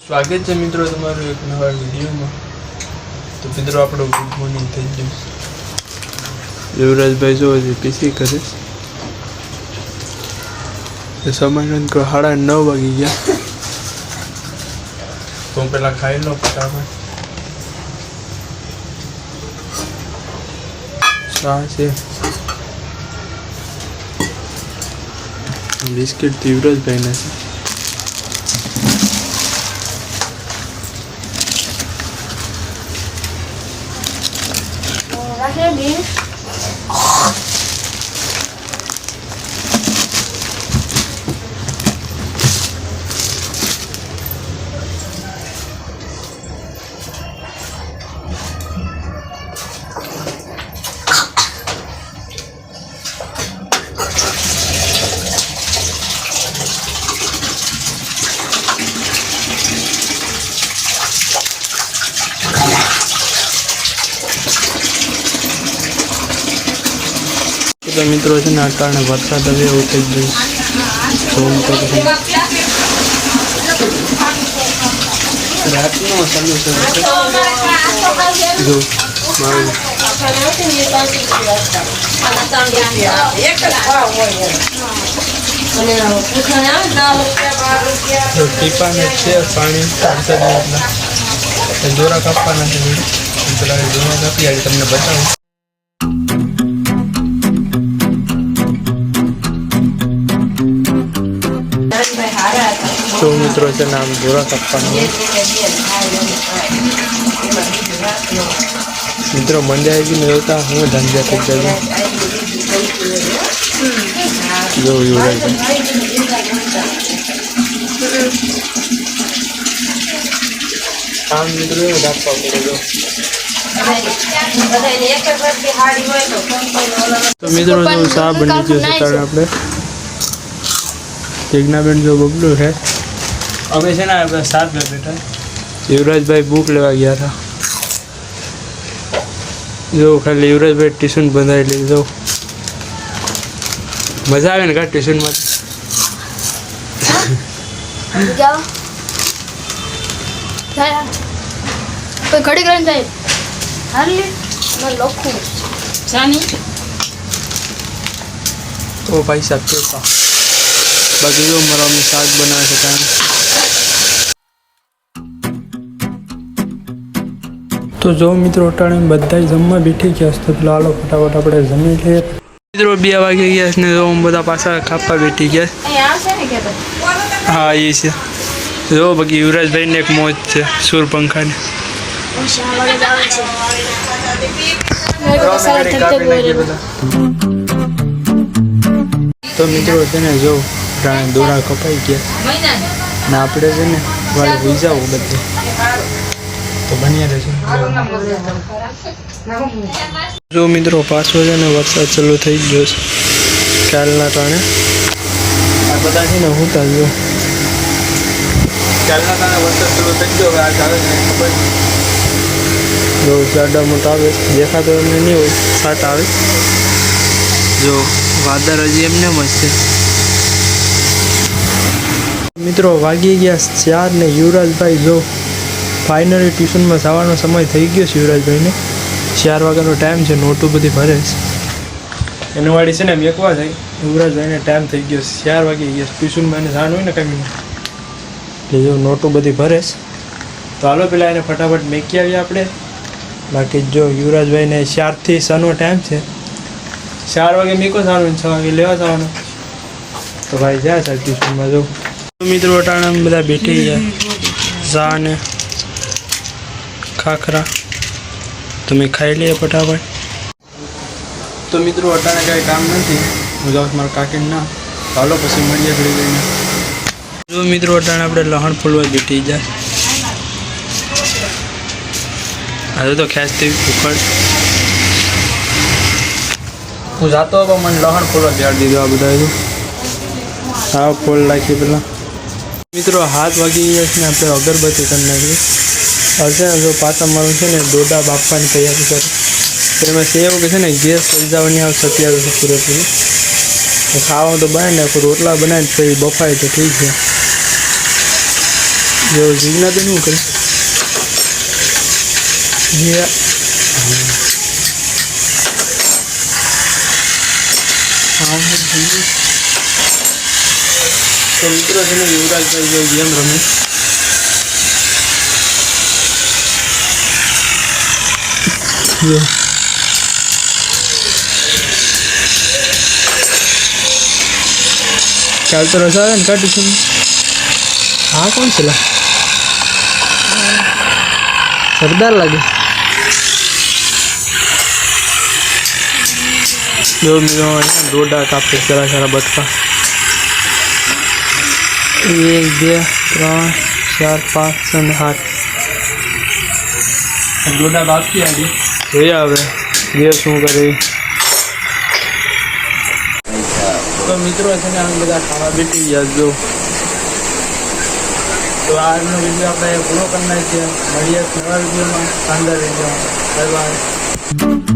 स्वागत है मित्रों તમારું એક નવા વિડીયોમાં। તો મિત્રો આપણો ગુડ મોર્નિંગ થઈ ગયું। યુવરાજભાઈ જો પીસી કરે તો સમય को 9:30 વાગી ગયા। તો પહેલા ખાઈ લો ફટાફટ। ચા છે, બિસ્કિટ યુવરાજભાઈ ના છે। तो मित्रों से अटाणे वरसाद हवे एवुं थई गयुं रातनो चालू छे जो टीपा ने छे पाणी जोरा कापवाना छे पेला जोरा कापी आज तमने बतावुं। तो मित्रों से नाम जोरा कप्पा मित्रों मंडे आएगी नहीं होता हूँ धंधा कर जाएगा जो युवराज काम मित्रों तो मित्रों जो साहब बनी जो सकाळे आपणे यज्ञाबेन जो बबलू है अबे से ना साथ में बैठा। युवराज भाई बुक लेवा गया था जो खाली युवराज भाई ट्यूशन बंधाई ली जो मजा आवे ने का ट्यूशन में जाओ जाया कोई घड़ी करन जाए हार ले मैं लखू जानी तो भाई साहब के पास बाकी जो मरा में साग बना सकता है। तो जो मित्रों अटाणे बधा जमवा बैठी गया तो लालो फटाफट આપણે જમી લઈએ। મિત્રો 2 વાગે ગયા ને જો બધા પાછા ખાપા બેઠી ગયા। हाँ ये છે જો બાકી યુવરાજભાઈ ને એક મોજ છે સુર પંખા ને तो मित्रों છે ને જો दोरा कपाई गया ना आपणे છે ને વાળે હોઈ જાવ બધે तो बनिया रहे जो मित्रों 5 वागे ने वरसाद चालू थई गयो छे कालना कारणे आ बधा छे ने होता जो कालना कारणे वरसाद चालू थई गयो आज आवे ने खबर जो जाडा मोटा आवे देखातो एमने नहीं होय साट आवे जो वादळ हजी एमने मस्त छे। मित्रों वागी गया 4 ने युवराज भाई जो फाइनली ट्यूशन में जवानो समय थई गयो छे। युवराज भाई ने 4 वाग्यानो टाइम छे नोटू बधी भरे एनो वाड़ी छे ने मेकवा जाय युवराज भाई ने टाइम थई गयो 4 वागे गया ट्यूशन में ने जाण होय ने कमी એટલે જો નોટો બધી ભરે તો હાલો પેલા એને ફટાફટ મેકી આવી આપણે। બાકી જો યુવરાજ ભાઈ ને 4 થી 6 નો ટાઈમ છે 4 વાગે મેકો જવાનું 6 વાગે લેવા જવાનું તો ભાઈ જાય છે ટ્યુશન માં જો મિત્રો અટાણે બધા બેઠી ગયા જા ને ખાખરા તમે ખાઈ લે ફટાફટ। તો મિત્રો અટાણે કાંઈ કામ નથી હું જાઉં મારા કાકીને ના હાલો પછી મળીએ ઘડી ગઈને। જો મિત્રો અટાણે આપણે લહણ ફોલવા બેઠી જાય આજે તો ખેંચતી ઉખડ હું જાતો હતો મને લહણ ફોલવા બેહાડી દીધો આ બધા તો હા ફોલ નાખી પેલા। મિત્રો 7 વાગી ગયા છે ને આપણે અગરબત્તી કરી નાખી अर्जा जो पासा मारू है ने डोडा बाफा की तैयारी कर फिर से एवं कि गैस सजावनी आ सत्यावीस पूरेपूरी खावा तो बनाए रोटला बनाए तो बफाए तो ठीक है। જો જીગના તો શું કરે તો મિત્રો છે ને યુવરાજભાઈ જો ગેમ રમે જો ચાલ તો રસ આવે ને કાઢી છે હા કોણ છે લા સરદાર લાગે જો મિત્રો ડોડા કાપે જરા સારા બટકા 1 2 3 4 5 6 8 ડોડા બાકી આજે જોયા હવે જે શું કરે તો મિત્રો છે ને અમે બધા ખાવા બેઠી ગયા જો તો આજનો વિડીયો આપણે પૂરો કરી નાખીએ મળીએ નવા વિડીયોમાં શાનદાર વિડીયોમાં બાય બાય